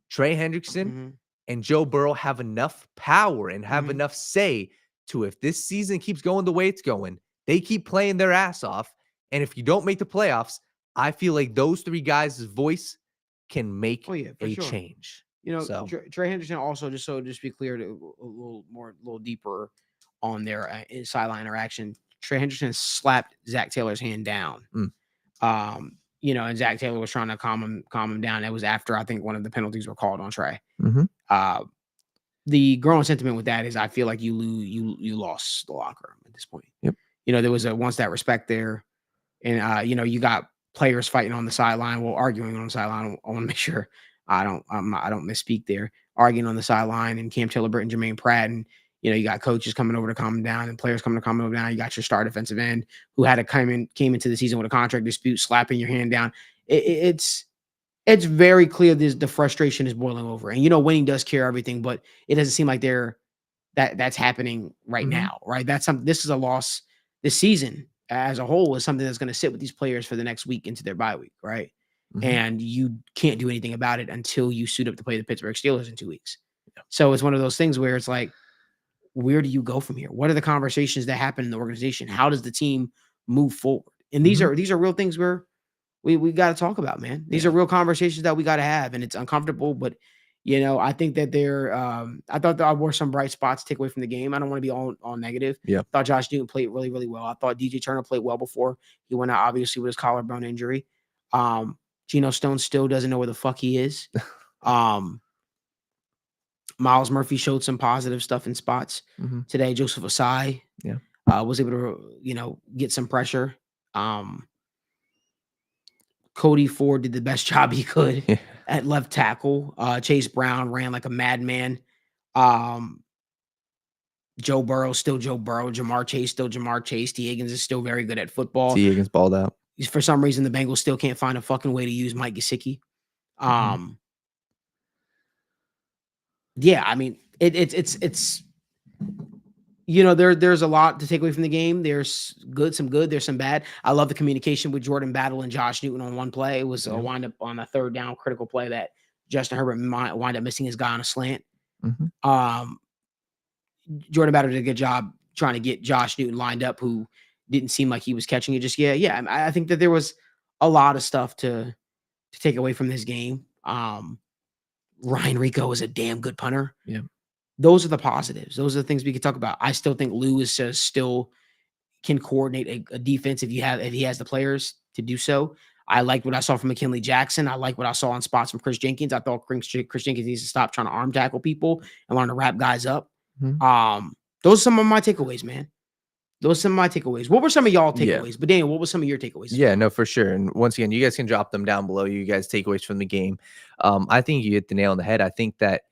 Trey Hendrickson, and Joe Burrow have enough power and have enough say to, if this season keeps going the way it's going, they keep playing their ass off. And if you don't make the playoffs, I feel like those three guys' voice can make a change. Trey Henderson also, just to be clear, a little deeper on their sideline interaction. Trey Henderson slapped Zach Taylor's hand down. And Zach Taylor was trying to calm him down. That was after, I think, one of the penalties were called on Trey. The growing sentiment with that is I feel like you lost the locker room at this point. Yep. There was once that respect there, and you got players fighting on the sideline, arguing on the sideline. I want to make sure I don't misspeak there. Arguing on the sideline, and Cam Taylor, and Jermaine Pratt, and you got coaches coming over to calm them down, and players coming to calm them down. You got your star defensive end who came into the season with a contract dispute, slapping your hand down. It's very clear the frustration is boiling over, and winning does cure everything, but it doesn't seem like that's happening right now, right? This is a loss. This season as a whole is something that's going to sit with these players for the next week into their bye week, right? And you can't do anything about it until you suit up to play the Pittsburgh Steelers in 2 weeks. So it's one of those things where it's like, where do you go from here? What are the conversations that happen in the organization? How does the team move forward? And these are real things where we got to talk about, man. These are real conversations that we got to have, and it's uncomfortable, but I think that I thought there were some bright spots to take away from the game. I don't want to be all negative. Yeah. I thought Josh Newton played really, really well. I thought DJ Turner played well before he went out, obviously, with his collarbone injury. Geno Stone still doesn't know where the fuck he is. Miles Murphy showed some positive stuff in spots today. Joseph Osai was able to, get some pressure. Cody Ford did the best job he could at left tackle. Chase Brown ran like a madman. Joe Burrow, still Joe Burrow. Jamar Chase, still Jamar Chase. T. Higgins is still very good at football. T. Higgins balled out. For some reason, the Bengals still can't find a fucking way to use Mike Gesicki. Yeah, I mean, it's there's a lot to take away from the game. There's some good, there's some bad. I love the communication with Jordan Battle and Josh Newton on one play. It was a wind up on a third down critical play that Justin Herbert wind up missing his guy on a slant. Jordan Battle did a good job trying to get Josh Newton lined up, who didn't seem like he was catching it just yet. Yeah, I think that there was a lot of stuff to take away from this game. Ryan Rico is a damn good punter. Yeah. Those are the positives. Those are the things we can talk about. I still think Lou is still can coordinate a defense if he has the players to do so. I liked what I saw from McKinley Jackson. I like what I saw on spots from Chris Jenkins. I thought Chris Jenkins needs to stop trying to arm tackle people and learn to wrap guys up. Those are some of my takeaways, man. Those are some of my takeaways. What were some of y'all takeaways? But Daniel, what were some of your takeaways? Yeah, no, for sure. And once again, you guys can drop them down below. You guys takeaways from the game. I think you hit the nail on the head. I think that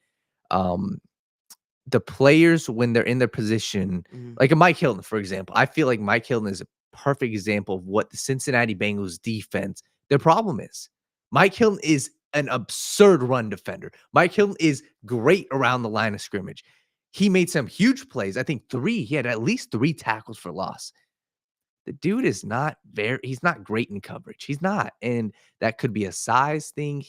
the players, when they're in their position, like a Mike Hilton, for example, I feel like Mike Hilton is a perfect example of what the Cincinnati Bengals defense, their problem is. Mike Hilton is an absurd run defender. Mike Hilton is great around the line of scrimmage. He made some huge plays. I think he had at least 3 tackles for loss. The dude is he's not great in coverage. He's not. And that could be a size thing.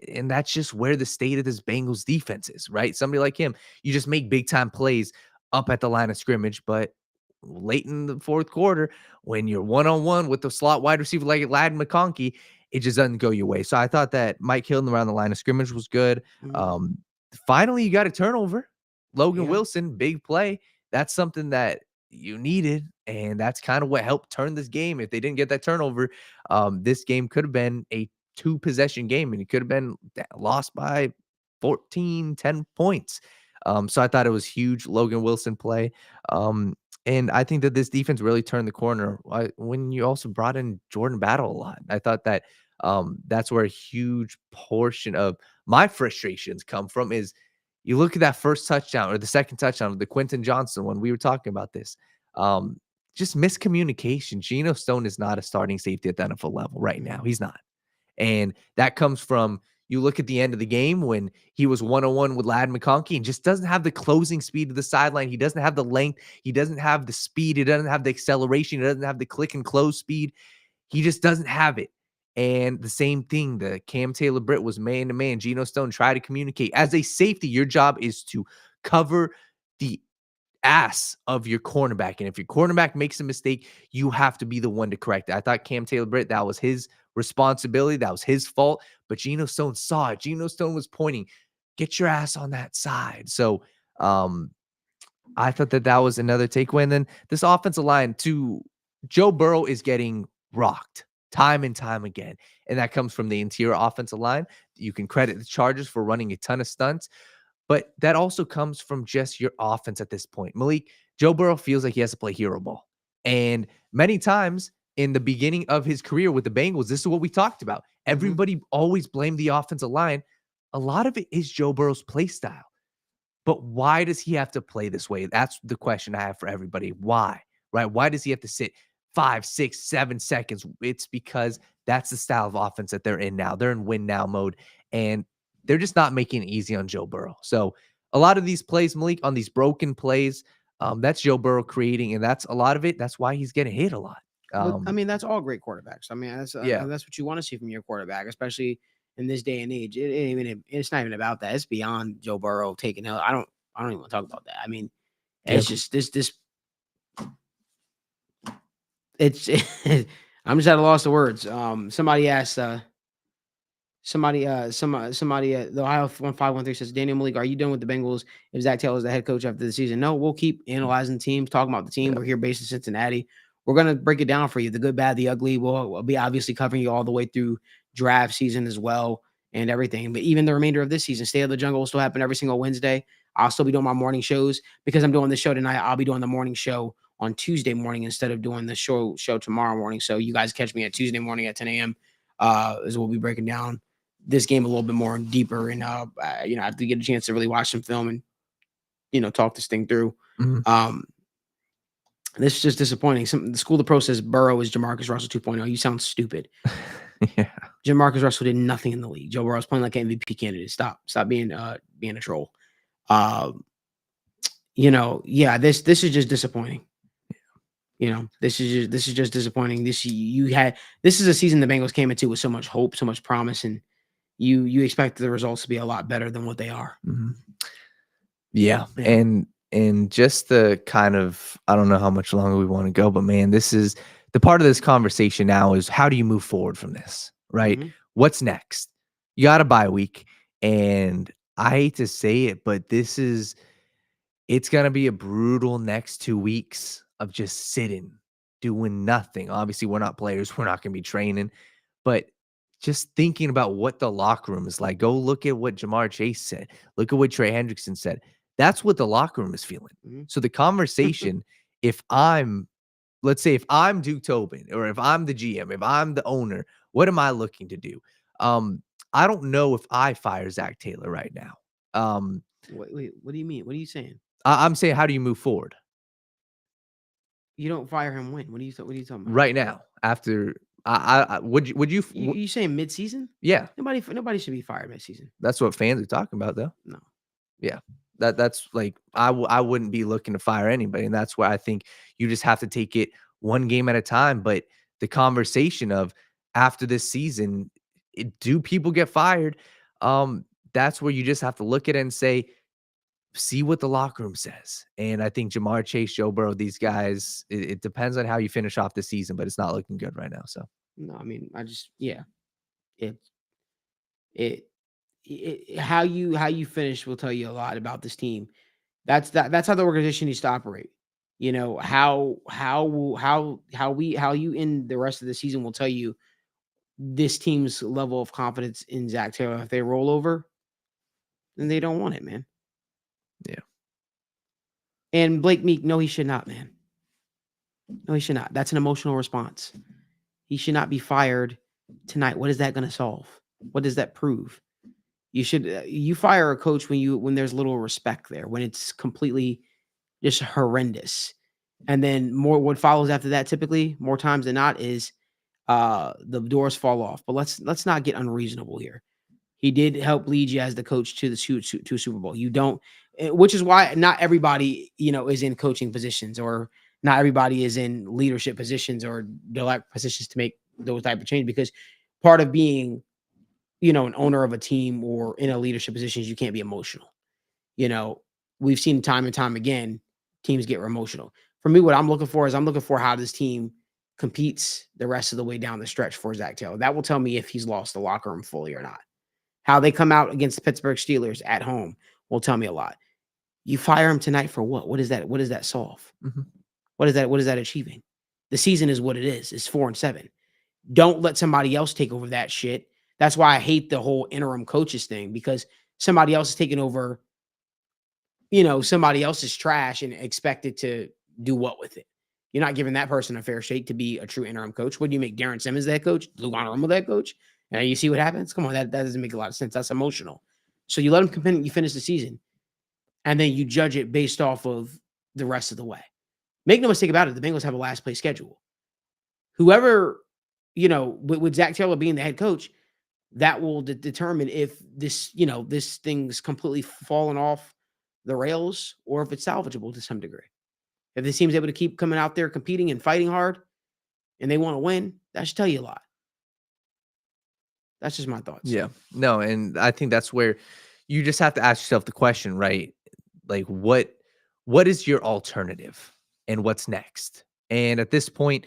And that's just where the state of this Bengals defense is, right? Somebody like him, you just make big time plays up at the line of scrimmage, but late in the fourth quarter, when you're one-on-one with the slot wide receiver like Ladd McConkey, it just doesn't go your way. So I thought that Mike Hilton around the line of scrimmage was good. Mhm. Finally, you got a turnover. Logan Yeah. Wilson, big play. That's something that you needed, and that's kind of what helped turn this game. If they didn't get that turnover, this game could have been a 2-possession game, and it could have been lost by 14, 10 points. So I thought it was huge Logan Wilson play. And I think that this defense really turned the corner when you also brought in Jordan Battle a lot. I thought that that's where a huge portion of my frustrations come from is you look at that first touchdown or the second touchdown, the Quentin Johnson one. We were talking about this. Just miscommunication. Geno Stone is not a starting safety at the NFL level right now. He's not. And that comes from you look at the end of the game when he was 1-on-1 with Ladd McConkey and just doesn't have the closing speed to the sideline. He doesn't have the length. He doesn't have the speed. He doesn't have the acceleration. He doesn't have the click and close speed. He just doesn't have it. And the same thing, the Cam Taylor-Britt was man-to-man. Geno Stone tried to communicate. As a safety, your job is to cover the ass of your cornerback. And if your cornerback makes a mistake, you have to be the one to correct it. I thought Cam Taylor-Britt, that was his responsibility. That was his fault. But Geno Stone saw it. Geno Stone was pointing, get your ass on that side. So I thought that was another takeaway. And then this offensive line, too, Joe Burrow is getting rocked time and time again. And that comes from the interior offensive line. You can credit the Chargers for running a ton of stunts. But that also comes from just your offense at this point. Malik, Joe Burrow feels like he has to play hero ball. And many times in the beginning of his career with the Bengals, this is what we talked about. Everybody always blamed the offensive line. A lot of it is Joe Burrow's play style. But why does he have to play this way? That's the question I have for everybody. Why? Right? Why does he have to sit 5, 6, 7 seconds? It's because that's the style of offense that they're in now. They're in win now mode. And they're just not making it easy on Joe Burrow. So a lot of these plays, Malik, on these broken plays, that's Joe Burrow creating, and that's a lot of it. That's why he's getting hit a lot. But I mean, that's all great quarterbacks. I mean, Yeah. that's what you want to see from your quarterback, especially in this day and age. It's not even about that. It's beyond Joe Burrow taking out. I don't even want to talk about that. I mean, it's just this. It's I'm just at a loss of words. Somebody asked. Somebody the Ohio 1513 says, Daniel Malik, are you done with the Bengals if Zach Taylor is the head coach after the season? No, we'll keep analyzing teams, talking about the team. We're here based in Cincinnati. We're going to break it down for you. The good, bad, the ugly. We'll be obviously covering you all the way through draft season as well and everything. But even the remainder of this season, State of the Jungle will still happen every single Wednesday. I'll still be doing my morning shows because I'm doing the show tonight. I'll be doing the morning show on Tuesday morning instead of doing the show tomorrow morning. So you guys catch me at Tuesday morning at 10 a.m. As we'll be breaking down this game a little bit more and deeper. And, I have to get a chance to really watch some film and, talk this thing through. This is just disappointing. The School of the Pro says Burrow is Jamarcus Russell 2.0. You sound stupid. Yeah. Jamarcus Russell did nothing in the league. Joe Burrow's playing like an MVP candidate. Stop being a troll. This is just disappointing. This is just disappointing. This is a season the Bengals came into with so much hope, so much promise, and you expect the results to be a lot better than what they are. Yeah. And just the kind of, I don't know how much longer we want to go, but man, this is the part of this conversation now is how do you move forward from this, right? What's next? You got a bye week, and I hate to say it, but it's going to be a brutal next 2 weeks of just sitting, doing nothing. Obviously, we're not players. We're not going to be training, but just thinking about what the locker room is like. Go look at what Jamar Chase said. Look at what Trey Hendrickson said. That's what the locker room is feeling. So the conversation, let's say if I'm Duke Tobin or if I'm the GM, if I'm the owner, what am I looking to do? I don't know if I fire Zach Taylor right now. Wait, what do you mean? What are you saying? I'm saying, how do you move forward? You don't fire him when? What are you talking about? Right now, after would you saying mid-season? Yeah. Nobody should be fired mid-season. That's what fans are talking about, though. No. Yeah. That's like I wouldn't be looking to fire anybody, and that's why I think you just have to take it one game at a time. But the conversation of after this season, do people get fired? That's where you just have to look at it and say, see what the locker room says. And I think Jamar Chase, Joe Burrow, these guys, it depends on how you finish off the season, but it's not looking good right now. So no, I mean, It it, how you finish will tell you a lot about this team. That's how the organization needs to operate. You know, how you end the rest of the season will tell you this team's level of confidence in Zach Taylor. If they roll over, then they don't want it, man. Yeah. And Blake Meek, no, he should not, man. No, he should not. That's an emotional response. He should not be fired tonight. What is that going to solve? What does that prove? You fire a coach when there's little respect there, when it's completely just horrendous. And then what follows after that, typically more times than not, is the doors fall off. But let's not get unreasonable here. He did help lead you as the coach to Super Bowl. You don't, which is why not everybody, is in coaching positions, or not everybody is in leadership positions or direct positions to make those type of change, because part of being, an owner of a team or in a leadership position is you can't be emotional. We've seen time and time again, teams get emotional. For me, what I'm looking for is how this team competes the rest of the way down the stretch for Zach Taylor. That will tell me if he's lost the locker room fully or not. How they come out against the Pittsburgh Steelers at home will tell me a lot. You fire him tonight for what? What is that? What does that solve? Mm-hmm. What is that achieving? The season is what it is. It's 4-7. Don't let somebody else take over that shit. That's why I hate the whole interim coaches thing, because somebody else is taking over, somebody else's trash and expected to do what with it. You're not giving that person a fair shake to be a true interim coach. What do you make Darren Simmons that coach? Luan Rummel that coach? And you see what happens? Come on, that doesn't make a lot of sense. That's emotional. So you let him compete, you finish the season, and then you judge it based off of the rest of the way. Make no mistake about it, the Bengals have a last place schedule. Whoever, with Zach Taylor being the head coach, that will determine if this thing's completely fallen off the rails or if it's salvageable to some degree. If this team's able to keep coming out there competing and fighting hard and they want to win, that should tell you a lot. That's just my thoughts. Yeah. No, and I think that's where you just have to ask yourself the question, right? Like, what is your alternative and what's next? And at this point,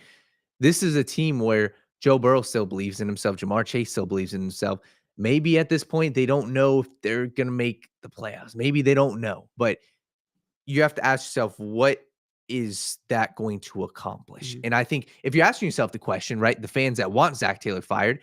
this is a team where Joe Burrow still believes in himself. Jamar Chase still believes in himself. Maybe at this point, they don't know if they're going to make the playoffs. Maybe they don't know. But you have to ask yourself, what is that going to accomplish? Mm-hmm. And I think if you're asking yourself the question, right, the fans that want Zach Taylor fired,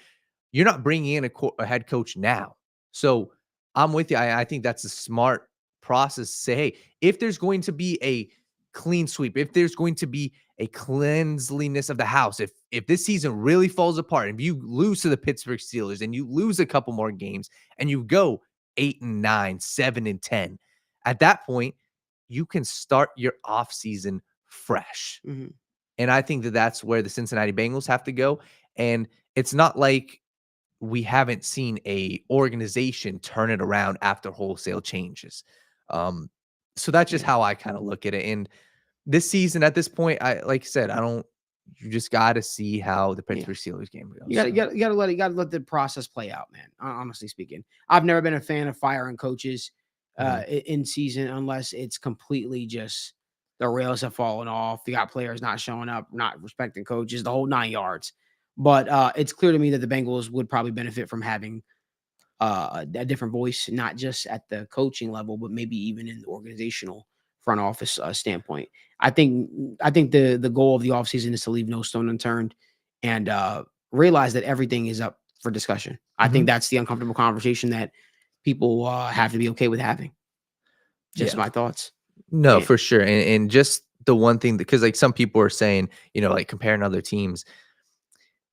you're not bringing in a head coach now. So I'm with you. I think that's a smart process to say, hey, if there's going to be a clean sweep, if there's going to be a cleanliness of the house, if this season really falls apart, if you lose to the Pittsburgh Steelers and you lose a couple more games and you go 8-9, 7-10, at that point, you can start your offseason fresh. Mm-hmm. And I think that's where the Cincinnati Bengals have to go. And it's not like we haven't seen a organization turn it around after wholesale changes. So that's just how I kind of look at it. And this season, at this point, like I said, you just got to see how the Pittsburgh Steelers game goes. You got to let the process play out, man. Honestly speaking, I've never been a fan of firing coaches in season unless it's completely just the rails have fallen off. You got players not showing up, not respecting coaches, the whole 9 yards. But it's clear to me that the Bengals would probably benefit from having a different voice, not just at the coaching level, but maybe even in the organizational front office standpoint. I think the goal of the offseason is to leave no stone unturned and realize that everything is up for discussion. I think that's the uncomfortable conversation that people have to be okay with having. Just my thoughts. No, for sure. And just the one thing, because like some people are saying, like comparing other teams,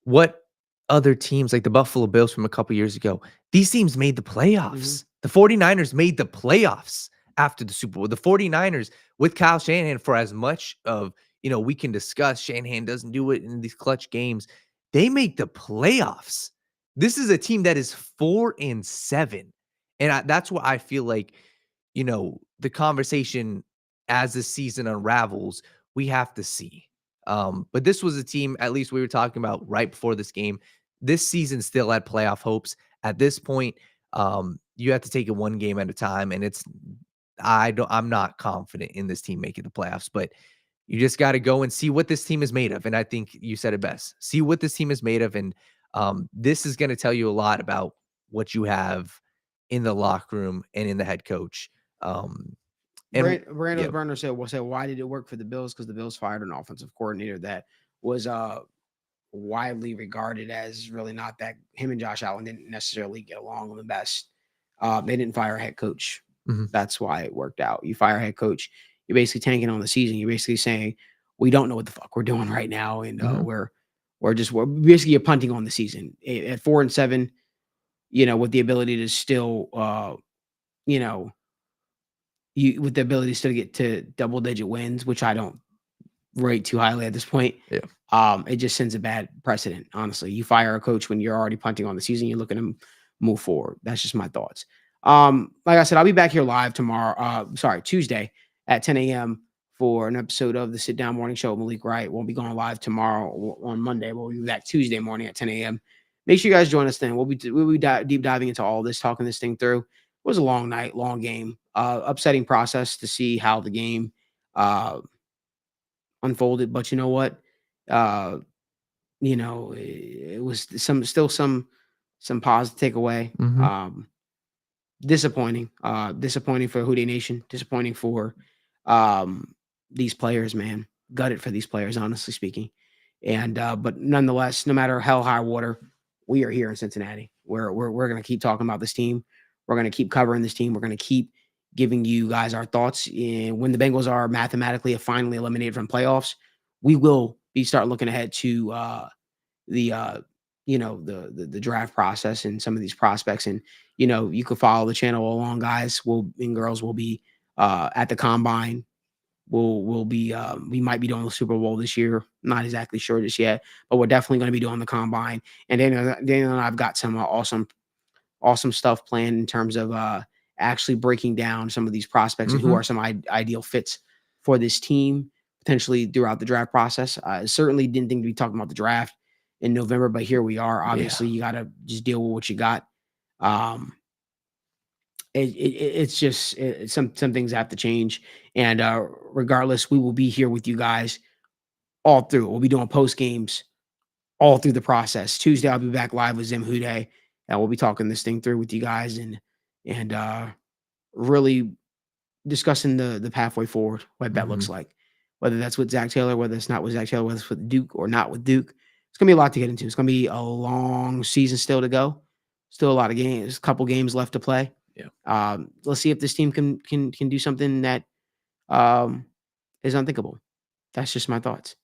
what other teams like the Buffalo Bills from a couple years ago, these teams made the playoffs. The 49ers made the playoffs after the Super Bowl. The 49ers with Kyle Shanahan, for as much of, we can discuss Shanahan doesn't do it in these clutch games, they make the playoffs. This is a team that is 4-7. And that's what I feel like, the conversation as the season unravels, we have to see. But this was a team, at least we were talking about right before this game. This season still had playoff hopes. At this point, you have to take it one game at a time. And I'm not confident in this team making the playoffs, but you just got to go and see what this team is made of. And I think you said it best. See what this team is made of. And This is going to tell you a lot about what you have in the locker room and in the head coach. Brandon yeah. Burner said, why did it work for the Bills? Because the Bills fired an offensive coordinator that was widely regarded as really not that. Him and Josh Allen didn't necessarily get along the best. They didn't fire a head coach. That's why it worked out. You fire a head coach, you're basically tanking on the season. You're basically saying, we don't know what the fuck we're doing right now, and we're basically you're punting on the season at 4-7. With the ability to still, with the ability still to get to double digit wins, which I don't rate too highly at this point. Yeah. It just sends a bad precedent. Honestly, you fire a coach when you're already punting on the season. You're looking to move forward. That's just my thoughts. Like I said, I'll be back here live tomorrow. Tuesday at 10 a.m. for an episode of the Sit Down Morning Show with Malik Wright. We'll be going live tomorrow on Monday. We'll be back Tuesday morning at 10 a.m. Make sure you guys join us then. We'll be deep diving into all this, talking this thing through. It was a long night, long game, upsetting process to see how the game unfolded. But you know what? It was some positive takeaway. Disappointing for Houday Nation. Disappointing for these players, man. Gutted for these players, honestly speaking. And but nonetheless, no matter hell, high water, we are here in Cincinnati. We're gonna keep talking about this team. We're gonna keep covering this team. We're gonna keep giving you guys our thoughts. And when the Bengals are mathematically finally eliminated from playoffs, we will start looking ahead to the draft process and some of these prospects. And you can follow the channel along, guys. And girls will be at the combine. We'll be we might be doing the Super Bowl this year. Not exactly sure just yet, but we're definitely going to be doing the combine. And Daniel and I've got some awesome stuff planned in terms of actually breaking down some of these prospects and who are some ideal fits for this team potentially throughout the draft process. I certainly didn't think we'd be talking about the draft in November, but here we are. Obviously, you got to just deal with what you got. It's just some things have to change. And regardless, we will be here with you guys all through. We'll be doing post games all through the process. Tuesday, I'll be back live with Zim Houday, and we'll be talking this thing through with you guys and really discussing the pathway forward, what that looks like, whether that's with Zach Taylor, whether it's not with Zach Taylor, whether it's with Duke or not with Duke. It's going to be a lot to get into. It's going to be a long season still to go. Still a lot of games, a couple games left to play. Yeah. Let's see if this team can do something that is unthinkable. That's just my thoughts.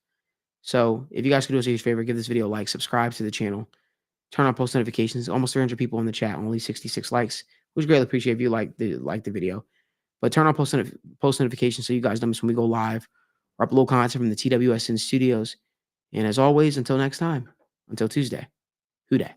So if you guys could do us a huge favor, give this video a like, subscribe to the channel, turn on post notifications. Almost 300 people in the chat, only 66 likes. Which greatly appreciate if you like the video. But turn on post notifications so you guys know when we go live or upload content from the TWSN studios. And as always, until next time, until Tuesday, Houday.